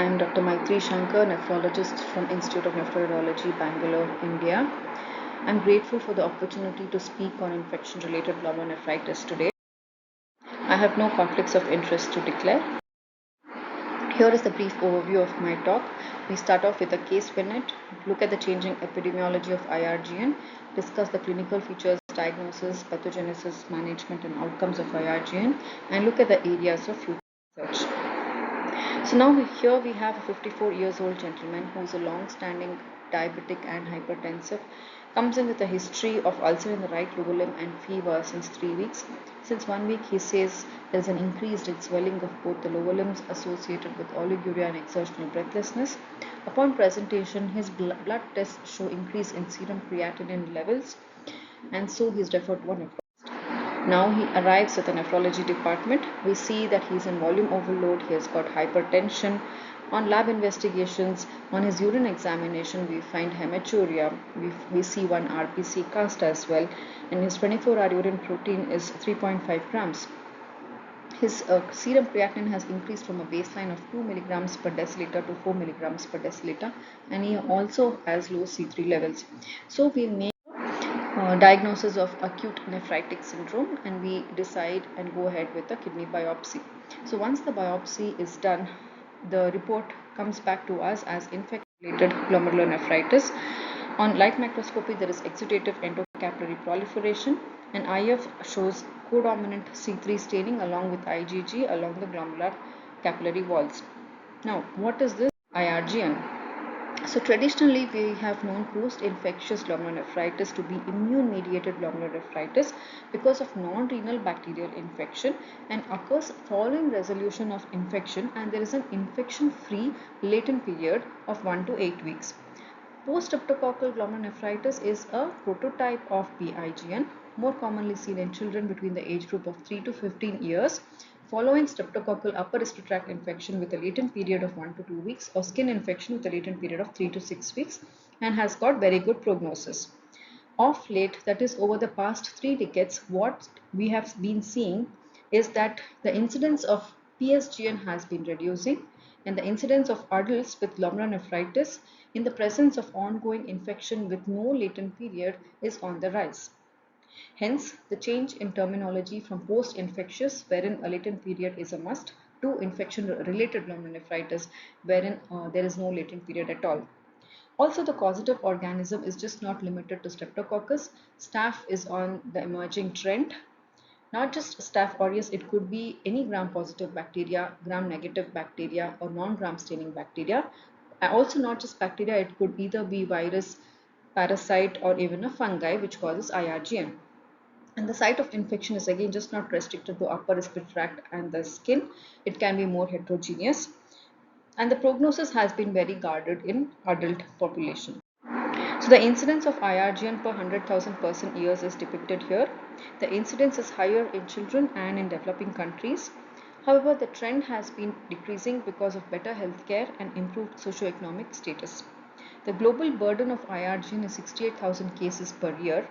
I am Dr. Mythri Shankar, nephrologist from Institute of Nephrology, Bangalore, India. I am grateful for the opportunity to speak on infection-related glomerulonephritis today. I have no conflicts of interest to declare. Here is the brief overview of my talk. We start off with a case vignette, look at the changing epidemiology of IRGN, discuss the clinical features, diagnosis, pathogenesis, management and outcomes of IRGN, and look at the areas of future research. So now here we have a 54 years old gentleman who is a long-standing diabetic and hypertensive, comes in with a history of ulcer in the right lower limb and fever since 3 weeks. Since 1 week he says there is an increased swelling of both the lower limbs associated with oliguria and exertional breathlessness. Upon presentation, his blood tests show increase in serum creatinine levels, and so he is referred to a nephrologist. Now he arrives at the nephrology department. We see that he is in volume overload, he has got hypertension. On lab investigations, on his urine examination, we find hematuria. We see one RBC cast as well, and his 24-hour urine protein is 3.5 grams. His serum creatinine has increased from a baseline of 2 milligrams per deciliter to 4 milligrams per deciliter, and he also has low C3 levels. So we make diagnosis of acute nephritic syndrome, and we decide and go ahead with a kidney biopsy. So once the biopsy is done, the report comes back to us as infection-related glomerulonephritis. On light microscopy, there is exudative endocapillary proliferation, and IF shows codominant C3 staining along with IgG along the glomerular capillary walls. Now, what is this IRGN? So traditionally, we have known post-infectious glomerulonephritis to be immune-mediated glomerulonephritis because of non-renal bacterial infection and occurs following resolution of infection, and there is an infection-free latent period of 1 to 8 weeks. Post-streptococcal glomerulonephritis is a prototype of PIGN, more commonly seen in children between the age group of 3 to 15 years, following streptococcal upper respiratory tract infection with a latent period of 1 to 2 weeks, or skin infection with a latent period of 3 to 6 weeks, and has got very good prognosis. Of late, that is over the past 3 decades, what we have been seeing is that the incidence of PSGN has been reducing, and the incidence of adults with glomerulonephritis in the presence of ongoing infection with no latent period is on the rise. Hence, the change in terminology from post-infectious, wherein a latent period is a must, to infection-related glomerulonephritis, wherein there is no latent period at all. Also, the causative organism is just not limited to Streptococcus. Staph is on the emerging trend. Not just Staph aureus, it could be any gram-positive bacteria, gram-negative bacteria, or non-gram staining bacteria. Also, not just bacteria, it could either be virus, parasite, or even a fungi, which causes IRGN. And the site of infection is again just not restricted to upper respiratory tract and the skin. It can be more heterogeneous. And the prognosis has been very guarded in adult population. So the incidence of IRGN per 100,000 person years is depicted here. The incidence is higher in children and in developing countries. However, the trend has been decreasing because of better healthcare and improved socioeconomic status. The global burden of IRGN is 68,000 cases per year.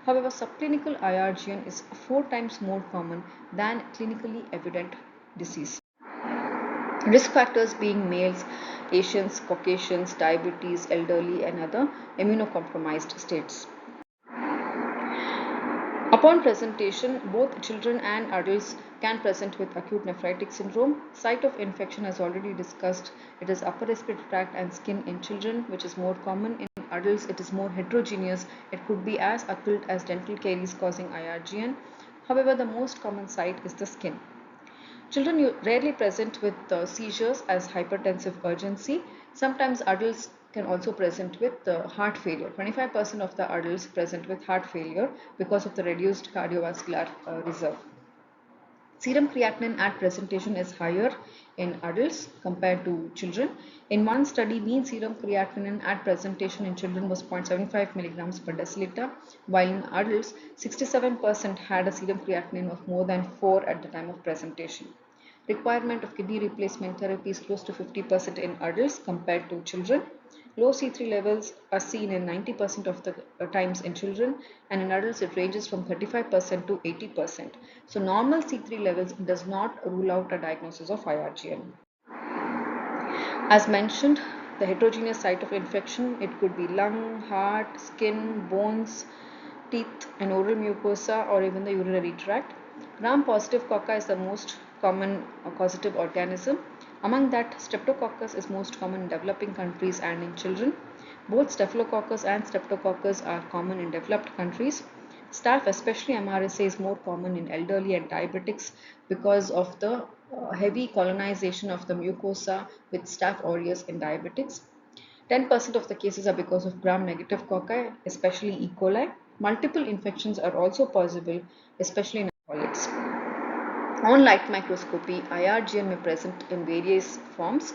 However, subclinical IRGN is 4 times more common than clinically evident disease. Risk factors being males, Asians, Caucasians, diabetes, elderly, and other immunocompromised states. Upon presentation, both children and adults can present with acute nephritic syndrome. Site of infection, as already discussed, it is upper respiratory tract and skin in children, which is more common. In adults, it is more heterogeneous. It could be as occult as dental caries causing IRGN. However, the most common site is the skin. Children rarely present with seizures as hypertensive urgency. Sometimes adults can also present with heart failure. 25% of the adults present with heart failure because of the reduced cardiovascular reserve. Serum creatinine at presentation is higher in adults compared to children. In one study, mean serum creatinine at presentation in children was 0.75 milligrams per deciliter, while in adults, 67% had a serum creatinine of more than 4 at the time of presentation. Requirement of kidney replacement therapy is close to 50% in adults compared to children. Low C3 levels are seen in 90% of the times in children, and in adults it ranges from 35% to 80%. So normal C3 levels does not rule out a diagnosis of IRGN. As mentioned, the heterogeneous site of infection, it could be lung, heart, skin, bones, teeth and oral mucosa or even the urinary tract. Gram-positive cocci is the most common causative organism. Among that, streptococcus is most common in developing countries and in children. Both staphylococcus and streptococcus are common in developed countries. Staph, especially MRSA, is more common in elderly and diabetics because of the heavy colonization of the mucosa with Staph aureus in diabetics. 10% of the cases are because of gram-negative cocci, especially E. coli. Multiple infections are also possible, especially in alcoholics. On light microscopy, IRGN may present in various forms.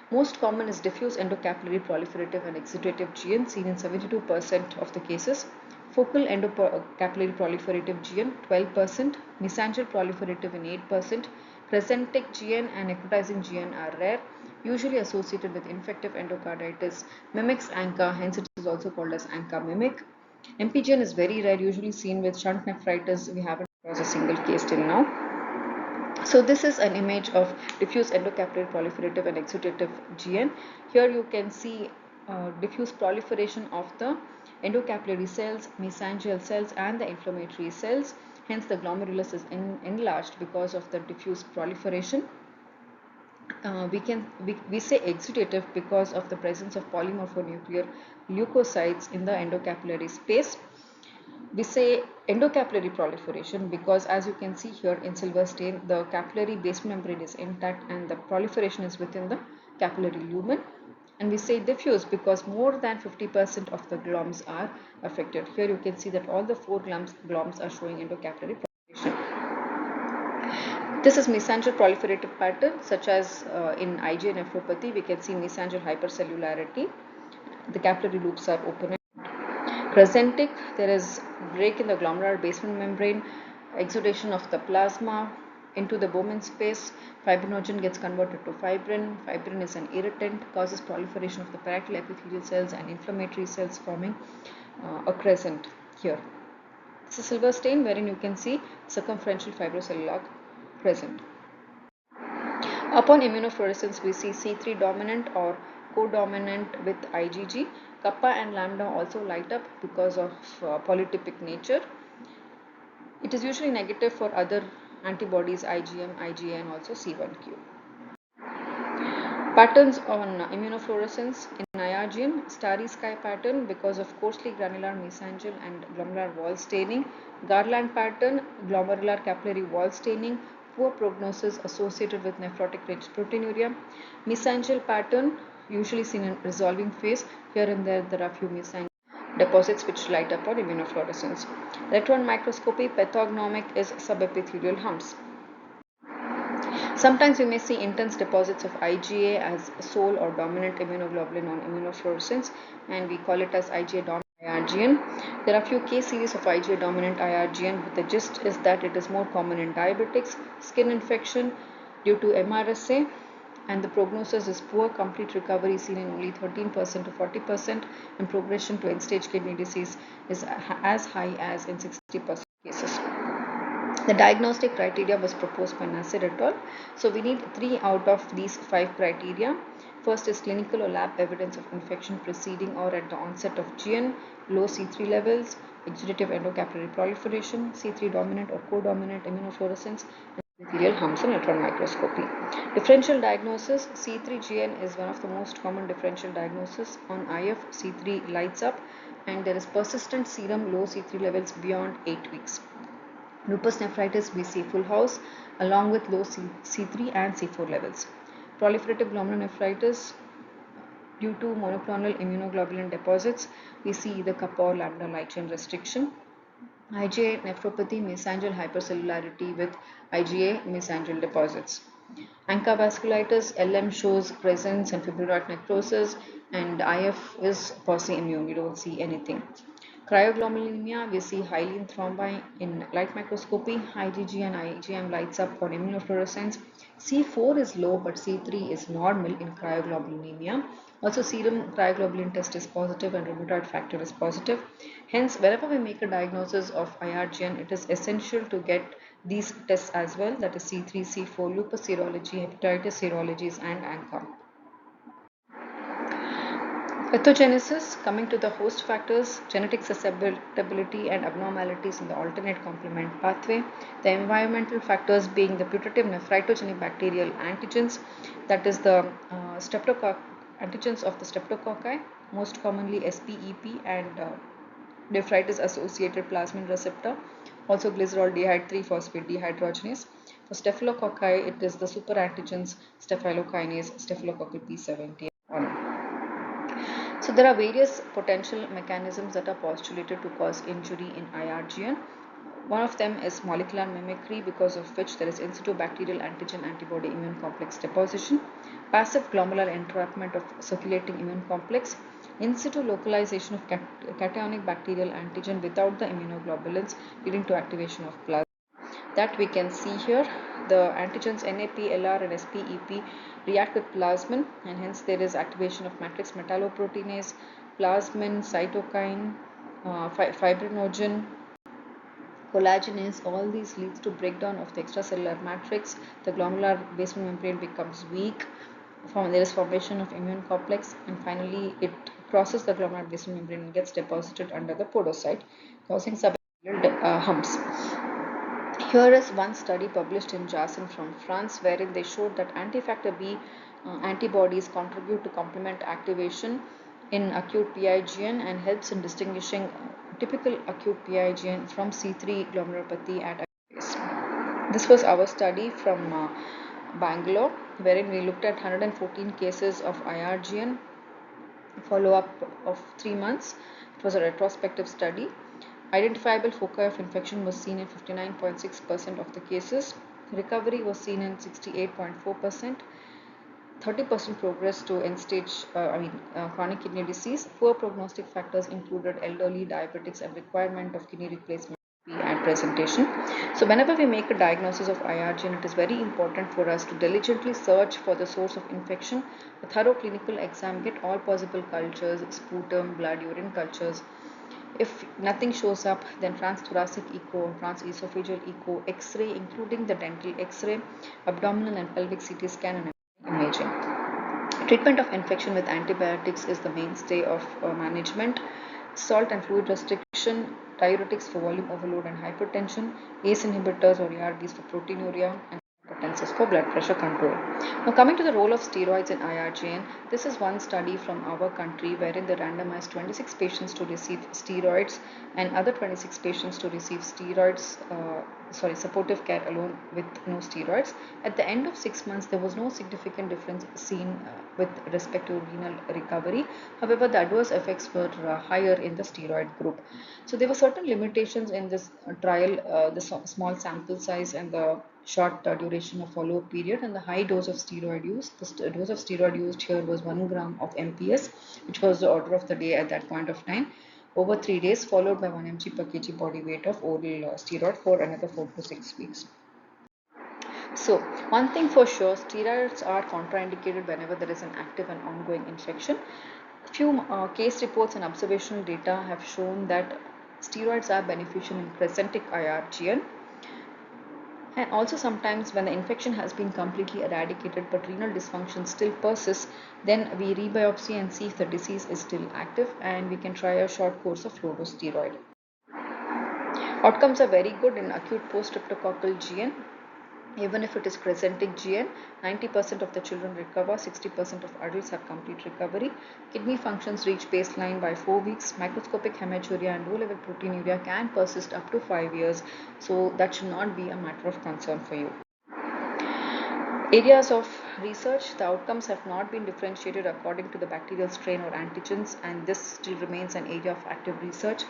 Most common is diffuse endocapillary proliferative and exudative GN seen in 72% of the cases. Focal endocapillary proliferative GN 12%, mesangial proliferative in 8%, crescentic GN and necrotizing GN are rare, usually associated with infective endocarditis, mimics ANCA, hence it is also called as ANCA mimic. MPGN is very rare, usually seen with shunt nephritis. We haven't crossed a single case till now. So this is an image of diffuse endocapillary proliferative and exudative GN. Here you can see diffuse proliferation of the endocapillary cells, mesangial cells and the inflammatory cells. Hence the glomerulus is enlarged because of the diffuse proliferation. We say exudative because of the presence of polymorphonuclear leukocytes in the endocapillary space. We say endocapillary proliferation because, as you can see here in silver stain, the capillary basement membrane is intact and the proliferation is within the capillary lumen. And we say diffuse because more than 50% of the gloms are affected. Here you can see that all the 4 gloms are showing endocapillary proliferation. This is mesangial proliferative pattern, such as in IgA nephropathy. We can see mesangial hypercellularity. The capillary loops are open. Crescentic, there is break in the glomerular basement membrane, exudation of the plasma into the Bowman space. Fibrinogen gets converted to fibrin. Fibrin is an irritant, causes proliferation of the parietal epithelial cells and inflammatory cells, forming a crescent here. This is silver stain wherein you can see circumferential fibrocellular crescent. Upon immunofluorescence, we see C3 dominant or codominant with IgG. Kappa and lambda also light up because of polytypic nature. It is usually negative for other antibodies IgM, IgA and also C1q. Patterns on immunofluorescence in IRGM, starry sky pattern because of coarsely granular mesangial and glomerular wall staining, garland pattern, glomerular capillary wall staining, poor prognosis associated with nephrotic rich proteinuria, mesangial pattern usually seen in resolving phase. Here and there are few mesangial deposits which light up on immunofluorescence. Electron microscopy, pathognomic is subepithelial humps. Sometimes we may see intense deposits of IgA as sole or dominant immunoglobulin on immunofluorescence, and we call it as IgA dominant IRGN. There are few case series of IgA dominant IRGN, but the gist is that it is more common in diabetics, skin infection due to MRSA, and the prognosis is poor. Complete recovery seen in only 13% to 40%, and progression to end-stage kidney disease is as high as in 60% cases. The diagnostic criteria was proposed by Nasir et al. So we need 3 out of these 5 criteria. First is clinical or lab evidence of infection preceding or at the onset of GN, low C3 levels, exudative endocapillary proliferation, C3 dominant or codominant immunofluorescence, and epithelial humps on electron microscopy. Differential diagnosis, C3GN is one of the most common differential diagnoses. On IF, C3 lights up and there is persistent serum low C3 levels beyond 8 weeks. Lupus nephritis, we see full house along with low C3 and C4 levels. Proliferative glomerulonephritis, due to monoclonal immunoglobulin deposits, we see either kappa or lambda light chain restriction. IgA nephropathy, mesangial hypercellularity with IgA mesangial deposits. ANCA vasculitis, LM shows presence and fibrillar necrosis, and IF is quasi-immune, you don't see anything. Cryoglobulinemia, we see hyaline thrombi in light microscopy. IgG and IgM lights up on immunofluorescence. C4 is low but C3 is normal in cryoglobulinemia. Also serum cryoglobulin test is positive and rheumatoid factor is positive. Hence, wherever we make a diagnosis of IRGN, it is essential to get these tests as well, that is C3, C4, lupus serology, hepatitis serologies and ANCA. Pathogenesis, coming to the host factors, genetic susceptibility and abnormalities in the alternate complement pathway, the environmental factors being the putative nephritogenous bacterial antigens, that is the antigens of the streptococci, most commonly SPEP and nephritis associated plasmin receptor, also glyceroldehyde 3-phosphate dehydrogenase. For staphylococci, it is the superantigens staphylokinase, staphylococcal P70. So there are various potential mechanisms that are postulated to cause injury in IRGN. One of them is molecular mimicry, because of which there is in situ bacterial antigen antibody immune complex deposition, passive glomerular entrapment of circulating immune complex, in situ localization of cationic bacterial antigen without the immunoglobulins, leading to activation of plasma. That we can see here. The antigens NAP, LR and SPEP react with plasmin, and hence there is activation of matrix metalloproteinase, plasmin, cytokine, fibrinogen, collagenase. All these leads to breakdown of the extracellular matrix. The glomerular basement membrane becomes weak. There is formation of immune complex, and finally it crosses the glomerular basement membrane and gets deposited under the podocyte, causing subepithelial humps. Here is one study published in JASN from France, wherein they showed that anti-factor B antibodies contribute to complement activation in acute PIGN and helps in distinguishing typical acute PIGN from C3 glomerulopathy at acute phase. This was our study from Bangalore, wherein we looked at 114 cases of IRGN, follow-up of 3 months. It was a retrospective study. Identifiable foci of infection was seen in 59.6% of the cases. Recovery was seen in 68.4%. 30% progress to end-stage, chronic kidney disease. Poor prognostic factors included elderly, diabetics, and requirement of kidney replacement and presentation. So whenever we make a diagnosis of IRGN, it is very important for us to diligently search for the source of infection. A thorough clinical exam, get all possible cultures, sputum, blood, urine cultures. If nothing shows up, then transthoracic echo, transesophageal echo, X-ray, including the dental X-ray, abdominal and pelvic CT scan, and imaging. Treatment of infection with antibiotics is the mainstay of management. Salt and fluid restriction, diuretics for volume overload and hypertension, ACE inhibitors or ARBs for proteinuria, and hypertensives for blood pressure control. Now coming to the role of steroids in IRGN, this is one study from our country wherein they randomized 26 patients to receive steroids and other 26 patients to receive supportive care alone with no steroids. At the end of 6 months, there was no significant difference seen with respect to renal recovery. However, the adverse effects were higher in the steroid group. So there were certain limitations in this trial, the small sample size and the short duration of follow-up period and the high dose of steroid use. The dose of steroid used here was 1 gram of MPS, which was the order of the day at that point of time, over 3 days, followed by 1 mg per kg body weight of oral steroid for another 4 to 6 weeks. So one thing for sure, steroids are contraindicated whenever there is an active and ongoing infection. Few case reports and observational data have shown that steroids are beneficial in crescentic IRGN. And also sometimes when the infection has been completely eradicated but renal dysfunction still persists, then we rebiopsy and see if the disease is still active, and we can try a short course of low-dose steroid. Outcomes are very good in acute post-streptococcal GN. Even if it is crescentic GN, 90% of the children recover, 60% of adults have complete recovery. Kidney functions reach baseline by 4 weeks. Microscopic hematuria and low-level proteinuria can persist up to 5 years, so that should not be a matter of concern for you. Areas of research, the outcomes have not been differentiated according to the bacterial strain or antigens, and this still remains an area of active research.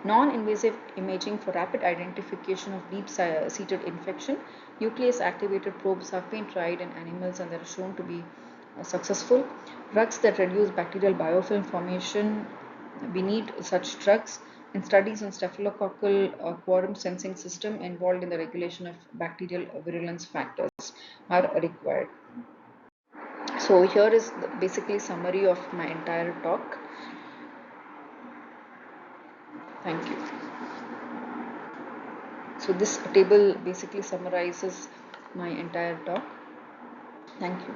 Non-invasive imaging for rapid identification of deep-seated infection. Nuclease activated probes have been tried in animals and they are shown to be successful. Drugs that reduce bacterial biofilm formation, we need such drugs. And studies on staphylococcal quorum sensing system involved in the regulation of bacterial virulence factors are required. So here is basically summary of my entire talk. Thank you. So this table basically summarizes my entire talk. Thank you.